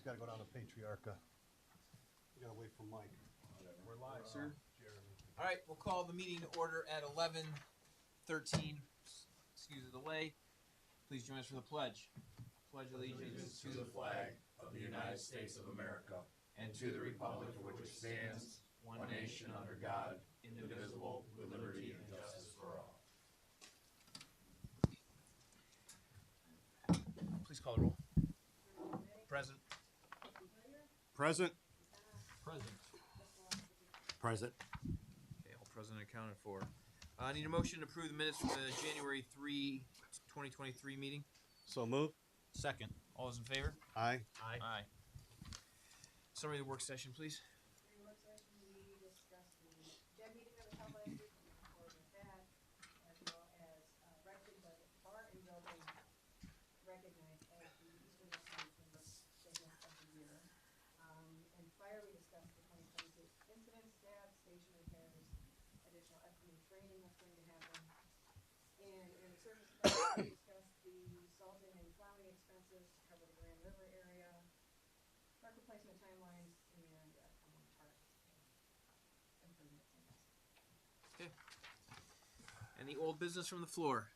gotta go down to Patriarcha. You gotta wait for Mike. We're live, sir. Jeremy. All right, we'll call the meeting to order at 11:13. Excuse the delay. Please join us for the pledge. Pledge allegiance to the flag of the United States of America and to the republic for which it stands, one nation under God, indivisible, with liberty and justice for all. Please call the roll. Present. Present. Present. Present. Okay, all present and accounted for. I need a motion to approve the minutes from the January 3, 2023 meeting. So move. Second. All those in favor? Aye. Aye. Summary of the work session, please. During the work session, we discussed the JED meeting that was held last week, and moving forward with that, as well as Rexford Bar and Building recognized as the Eastern Wisconsin Business of the Year. And fire, we discussed the 2022 incident stats, station repairs, additional upcoming training that's going to happen. And in the service department, we discussed the salting and plowing expenses to cover the Grand River area, park replacement timelines, and upcoming park improvements. Okay. Any old business from the floor?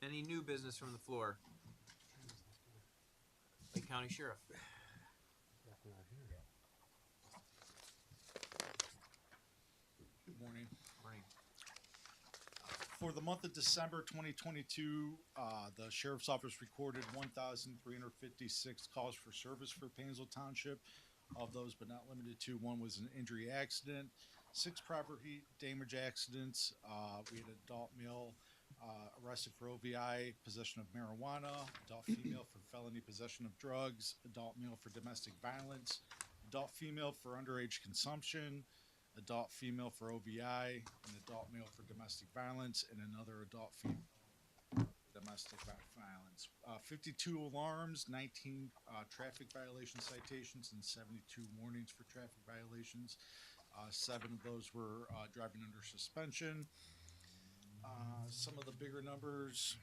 Any new business from the floor? Lake County Sheriff. Good morning. Morning. For the month of December 2022, the Sheriff's Office recorded 1,356 calls for service for Painesville Township. Of those, but not limited to, one was an injury accident, 6 property damage accidents. We had an adult male arrested for OVI, possession of marijuana, adult female for felony possession of drugs, adult male for domestic violence, adult female for underage consumption, adult female for OVI, an adult male for domestic violence, and another adult female for domestic violence. 52 alarms, 19 traffic violation citations, and 72 warnings for traffic violations. 7 of those were driving under suspension. Some of the bigger numbers: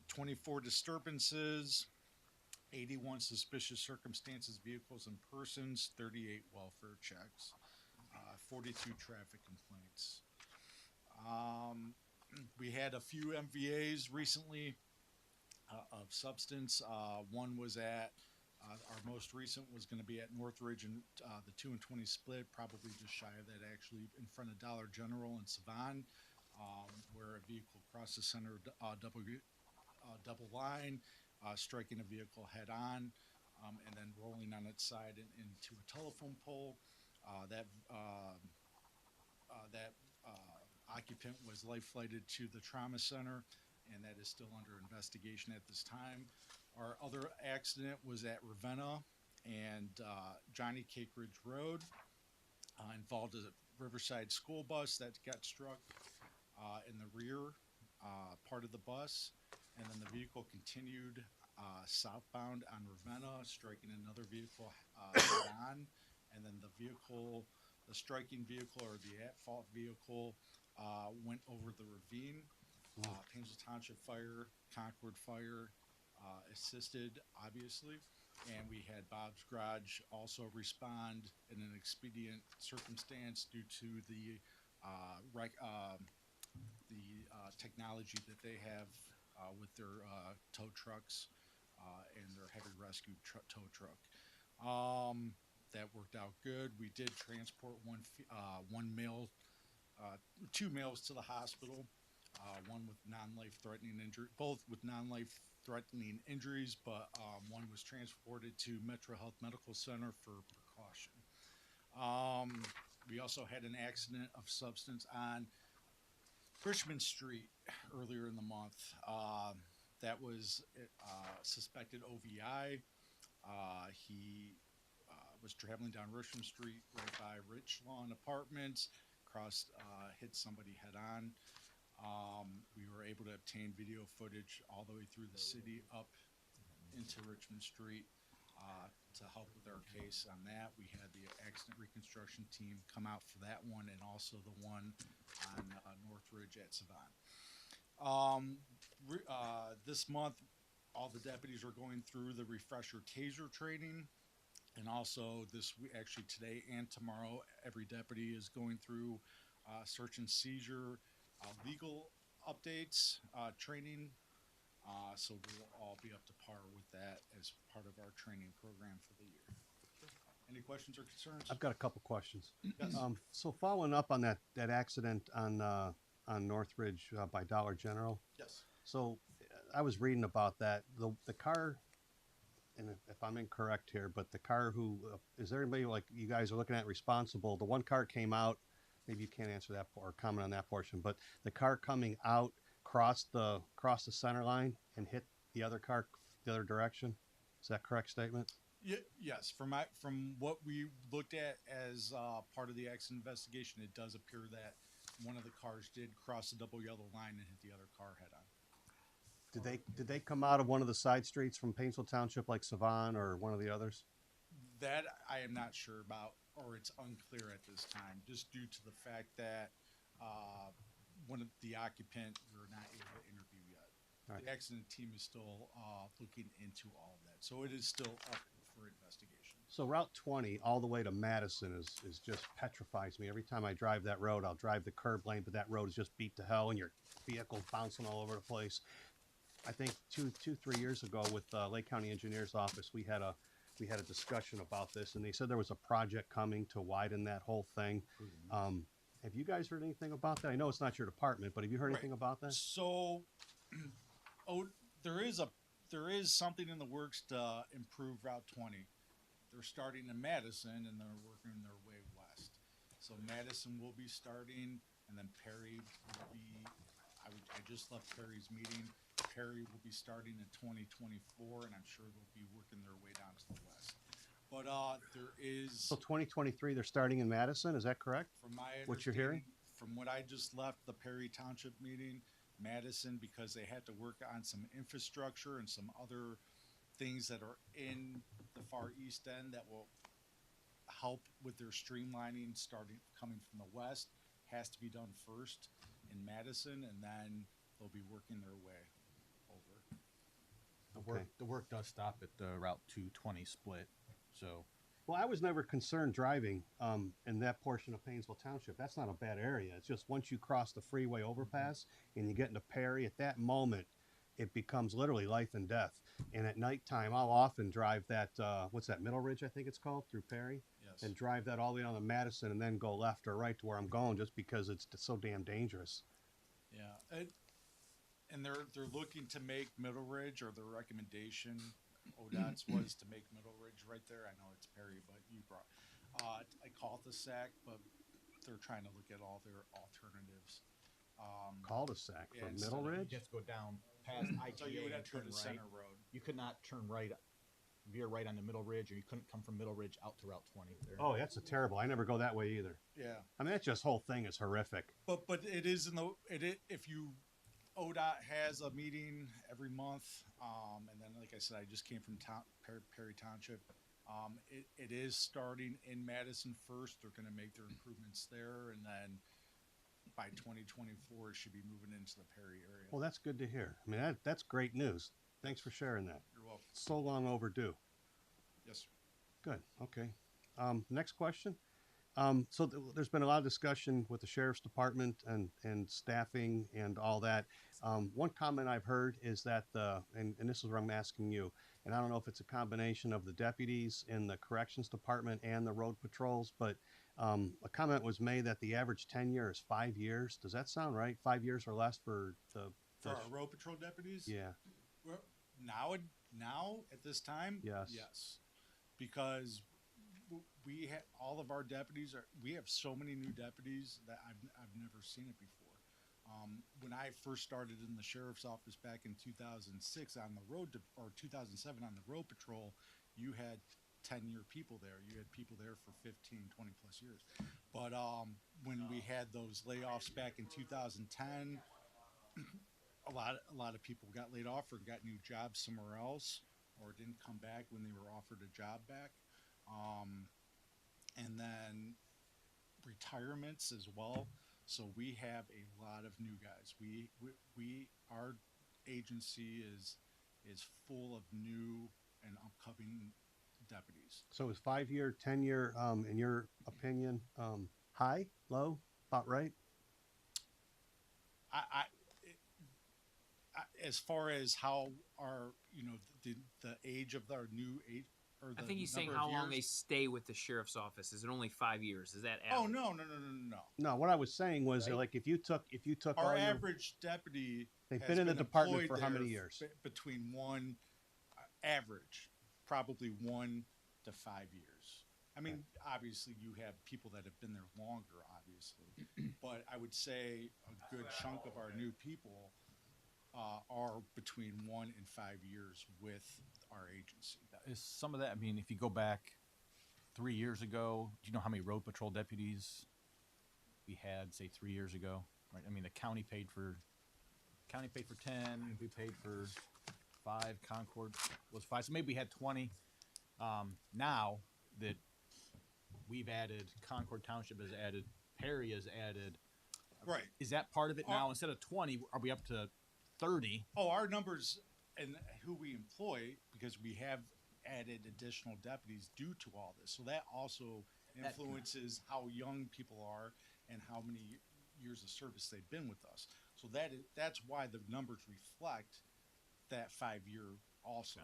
24 disturbances, 81 suspicious circumstances, vehicles and persons, 38 welfare checks, 42 traffic complaints. We had a few MVAs recently of substance. One was at, our most recent was going to be at Northridge and the 2 and 20 split, probably just shy of that, actually, in front of Dollar General in Savon, where a vehicle crossed the center double line, striking a vehicle head on, and then rolling on its side into a telephone pole. That occupant was life flighted to the trauma center, and that is still under investigation at this time. Our other accident was at Ravenna and Johnny Cake Ridge Road. Involved a Riverside school bus that got struck in the rear part of the bus, and then the vehicle continued southbound on Ravenna, striking another vehicle head on, and then the striking vehicle, or the at-fault vehicle, went over the ravine. Painesville Township Fire, Concord Fire assisted, obviously, and we had Bob's Garage also respond in an expedient circumstance due to the technology that they have with their tow trucks and their heavy rescue tow truck. That worked out good. We did transport one male, 2 males to the hospital. One with non-life-threatening injury, both with non-life-threatening injuries, but one was transported to Metro Health Medical Center for precaution. We also had an accident of substance on Richmond Street earlier in the month. That was suspected OVI. He was traveling down Richmond Street right by Rich Lawn Apartments, hit somebody head on. We were able to obtain video footage all the way through the city up into Richmond Street to help with our case on that. We had the accident reconstruction team come out for that one, and also the one on Northridge at Savon. This month, all the deputies are going through the refresher taser training. And also actually today and tomorrow, every deputy is going through search and seizure, legal updates, training. So we'll all be up to par with that as part of our training program for the year. Any questions or concerns? I've got a couple questions. Yes. So following up on that accident on Northridge by Dollar General. Yes. So I was reading about that. The car, and if I'm incorrect here, but the car who is there anybody like you guys are looking at responsible? The one car came out. Maybe you can't answer that or comment on that portion, but the car coming out crossed the center line and hit the other car the other direction. Is that a correct statement? Yes. From what we looked at as part of the accident investigation, it does appear that one of the cars did cross the double yellow line and hit the other car head on. Did they come out of one of the side streets from Painesville Township, like Savon or one of the others? That I am not sure about, or it's unclear at this time, just due to the fact that one of the occupant we're not able to interview yet. Right. The accident team is still looking into all of that, so it is still up for investigation. So Route 20 all the way to Madison is just petrifies me. Every time I drive that road, I'll drive the curb lane, but that road is just beat to hell, and your vehicle's bouncing all over the place. I think 3 years ago with Lake County Engineer's Office, we had a discussion about this, and they said there was a project coming to widen that whole thing. Have you guys heard anything about that? I know it's not your department, but have you heard anything about that? So, there is something in the works to improve Route 20. They're starting in Madison and they're working their way west. So Madison will be starting, and then Perry will be. I just left Perry's meeting. Perry will be starting in 2024, and I'm sure they'll be working their way down to the west. But there is. So 2023, they're starting in Madison. Is that correct? From my What you're hearing? from what I just left the Perry Township meeting, Madison, because they had to work on some infrastructure and some other things that are in the far east end that will help with their streamlining coming from the west, has to be done first in Madison, and then they'll be working their way over. Okay. The work does stop at the Route 220 split, so. Well, I was never concerned driving in that portion of Painesville Township. That's not a bad area. It's just once you cross the freeway overpass and you get into Perry, at that moment, it becomes literally life and death. And at nighttime, I'll often drive that, what's that, Middle Ridge, I think it's called, through Perry? Yes. And drive that all the way down to Madison and then go left or right to where I'm going just because it's so damn dangerous. Yeah. And they're looking to make Middle Ridge, or their recommendation, ODOT's was to make Middle Ridge right there. I know it's Perry, but you brought, I call it the SAC, but they're trying to look at all their alternatives. Cul-de-sac Yeah, from instead Middle of- You Ridge? just go down past IGA So you would and have to go turn to right. Center Road. You could not turn right, veer right onto Middle Ridge, or you couldn't come from Middle Ridge out to Route 20 there. Oh, that's a terrible. I never go that way either. Yeah. I mean, that just whole thing is horrific. But it is if you ODOT has a meeting every month, and then like I said, I just came from Perry Township. It is starting in Madison first. They're going to make their improvements there, and then by 2024, it should be moving into the Perry area. Well, that's good to hear. I mean, that's great news. Thanks for sharing that. You're welcome. So long overdue. Yes, sir. Good. Okay. Next question. There's been a lot of discussion with the sheriff's department and staffing and all that. One comment I've heard is that and this is where I'm asking you, and I don't know if it's a combination of the deputies in the corrections department and the road patrols, but a comment was made that the average tenure is 5 years. Does that sound right? 5 years or less for For our road patrol deputies? Yeah. Well, now at this time, Yes. yes, because we all of our deputies we have so many new deputies that I've never seen it before. When I first started in the sheriff's office back in 2006 on the road or 2007 on the road patrol, you had 10-year people there. You had people there for 15, 20 plus years. But when we had those layoffs back in 2010, a lot of people got laid off or got new jobs somewhere else, or didn't come back when they were offered a job back. And then retirements as well. So we have a lot of new guys. Our agency is full of new and upcoming deputies. So is 5 year, 10 year, in your opinion, high, low, about right? I, as far as how our, the age of our new age, or the I think he's saying number of how long they years- stay with the sheriff's office. Is it only 5 years? Is that Oh average? no. No, what I was saying was Right. like if you took Our all your, average deputy they've has been in the department employed for how there many years? Between average, probably 1 to 5 years. I mean, obviously, you have people that have been there longer, obviously, but I would say a good chunk of our new people are between 1 and 5 years with our agency. Is some of that? I mean, if you go back 3 years ago, do you know how many road patrol deputies we had, say 3 years ago? Right. I mean, the county paid for 10. We paid for 5. Concord was 5. So maybe we had 20. Now that we've added, Concord Township has added, Perry has added. Right. Is that part of it now? Instead of 20, are we up to 30? Oh, our numbers and who we employ, because we have added additional deputies due to all this. So that also influences how young people are and how many years of service they've been with us. So that's why the numbers reflect that 5 year also.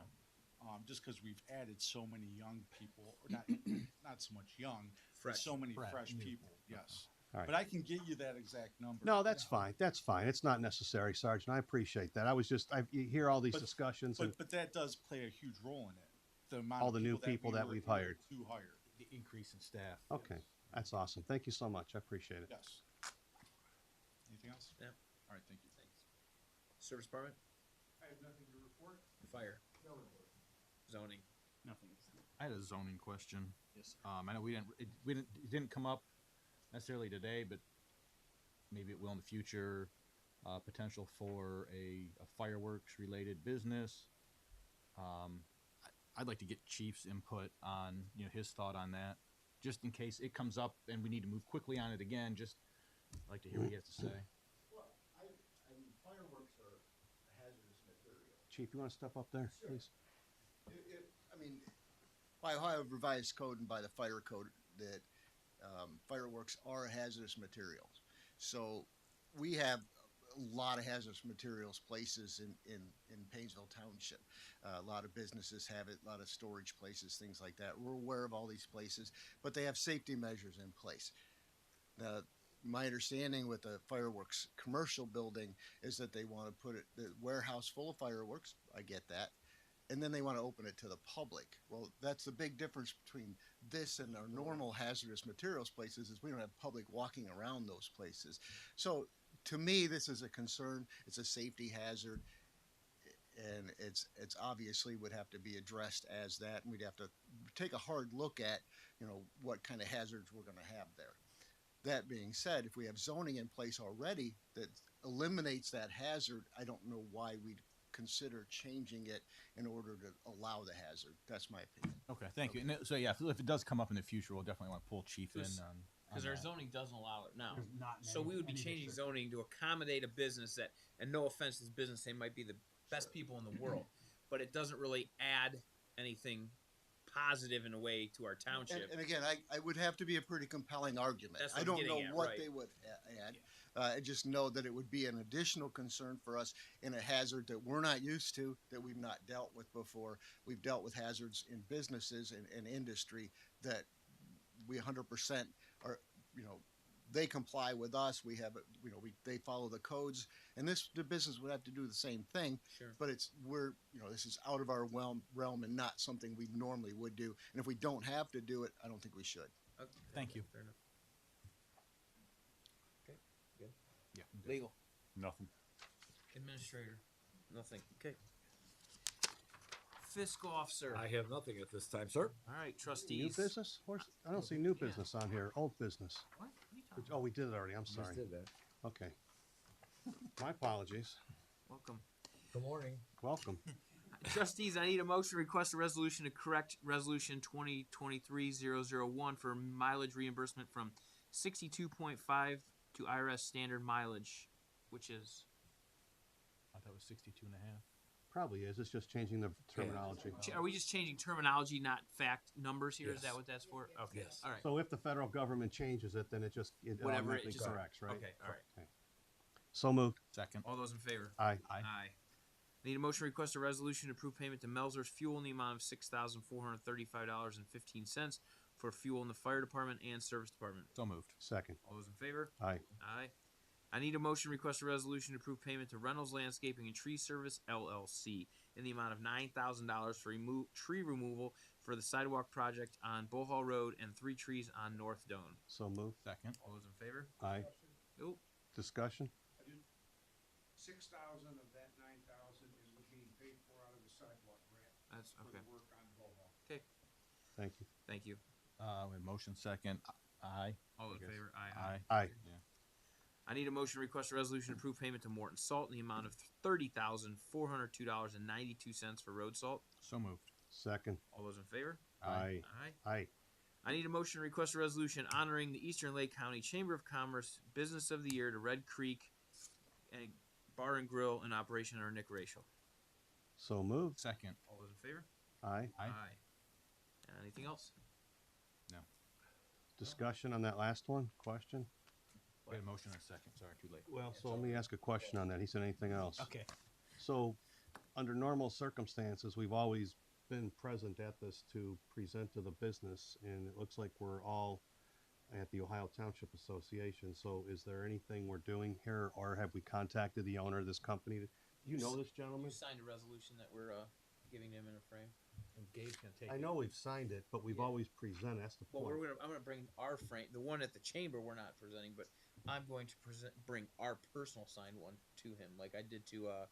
Just because we've added so many young people, or not so much young, but so many fresh people. Yes. All right. But I can get you that exact number. No, that's fine. That's fine. It's not necessary, Sergeant. I appreciate that. I was just, you hear all these discussions and But that does play a huge role in it. The amount all of the new people that were we've able hired. to hire. The increase in staff. Okay, that's awesome. Thank you so much. I appreciate it. Yes. Anything else? Yeah. All right. Thank you. Thanks. Service department? I have nothing to report. Fire? Zoning? Nothing. I had a zoning question. Yes, sir. I know it didn't come up necessarily today, but maybe it will in the future. Potential for a fireworks related business. I'd like to get Chief's input on his thought on that, just in case it comes up and we need to move quickly on it again. Just I'd like to hear what he has to say. Well, I mean, fireworks are a hazardous material. Chief, you want to step up there, please? I mean, by Ohio Revised Code and by the Fire Code, that fireworks are hazardous materials. So we have a lot of hazardous materials places in Painesville Township. A lot of businesses have it, a lot of storage places, things like that. We're aware of all these places, but they have safety measures in place. My understanding with the fireworks commercial building is that they want to put the warehouse full of fireworks. I get that. And then they want to open it to the public. Well, that's the big difference between this and our normal hazardous materials places is we don't have public walking around those places. So to me, this is a concern. It's a safety hazard. And it's obviously would have to be addressed as that. And we'd have to take a hard look at, what kind of hazards we're going to have there. That being said, if we have zoning in place already that eliminates that hazard, I don't know why we'd consider changing it in order to allow the hazard. That's my opinion. Okay, thank you. And so yeah, if it does come up in the future, we'll definitely want to pull Chief in on Because our that. zoning doesn't allow it now. There's not So we would be changing zoning to accommodate a business that, and no offense to this business, they might be the best people in the world, but it doesn't really add anything positive in a way to our township. And again, I would have to be a pretty compelling argument. That's what I I'm don't getting know at, what right. they would add. I just know that it would be an additional concern for us in a hazard that we're not used to, that we've not dealt with before. We've dealt with hazards in businesses and industry that we 100% are, they comply with us. We have, they follow the codes, and the business would have to do the same thing. Sure. But this is out of our realm and not something we normally would do. And if we don't have to do it, I don't think we should. Okay, Thank you. Fair enough. Okay, good. Yeah. Legal. Nothing. Administrator. Nothing. Okay. Fiscal officer. I have nothing at this time, sir. All right, New trustees. business? I don't see new Yeah. business on here. Old business. What? What are you talking Oh, we did it already. I'm Just sorry. did that. Okay. My apologies. Welcome. Good morning. Welcome. Trustees, I need a motion to request a resolution to correct resolution 2023-001 for mileage reimbursement from 62.5 to IRS standard mileage, which is I thought it was 62.5. probably is. It's just changing the terminology. Are we just changing terminology, not fact numbers here? Is that Yes. what that's for? Okay. Yes. All right. So if the federal government changes it, then it Whatever, it automatically just- corrects, right? Okay. All right. Okay. So moved. Second. All those in favor? Aye. Aye. Aye. Need a motion to request a resolution to approve payment to Melzer's Fuel in the amount of $6,435.15 for fuel in the fire department and service department. So moved. Second. All those in favor? Aye. Aye. I need a motion to request a resolution to approve payment to Reynolds Landscaping and Tree Service LLC in the amount of $9,000 for tree removal for the sidewalk project on Bohall Road and 3 trees on North Dome. So moved. Second. All those in favor? Aye. Oh, Discussion? 6,000 of that 9,000 is being paid for out of the sidewalk grant that's for okay. the work on Bohol. Thank you. Thank you. We have motion second. Aye. All in I guess. favor? Aye. Aye. Aye. I need a motion to request a resolution to approve payment to Morton Salt in the amount of $30,402.92 for road salt. So moved. Second. All those in favor? Aye. Aye. Aye. I need a motion to request a resolution honoring the Eastern Lake County Chamber of Commerce Business of the Year to Red Creek and Bar and Grill in operation under Nick Rachel. So moved. Second. All those in favor? Aye. Aye. Anything else? Discussion on that last one? Question? We had a motion and a second. Sorry, too late. Well, so let me ask a question on that. He said anything else? Okay. So, under normal circumstances, we've always been present at this to present to the business, and it looks like we're all at the Ohio Township Association. So, is there anything we're doing here, or have we contacted the owner of this company? Do you know this gentleman? You signed a resolution that we're giving him in a frame. And Gabe's gonna take I know we've signed it, but we've Yeah. always presented. That's the Well, point. I'm gonna bring our frame, the one at the chamber. We're not presenting, but I'm going to bring our personal signed one to him, like I did to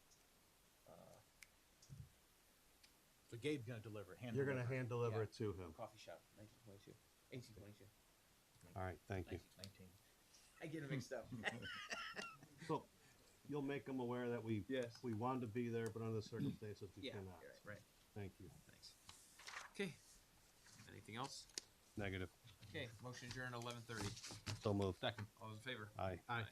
So Gabe's gonna deliver it. You're going to hand deliver Yeah. it to him. coffee shop, 1922, 1822. All right, thank you. 19. I get it mixed up. So, you'll make them aware that we wanted to be there, but under the circumstances we Yeah, cannot. right. Thank you. Thanks. Okay. Anything else? Negative. Okay. Motion adjourned 11:30. So moved. Second. All those in favor? Aye. Aye.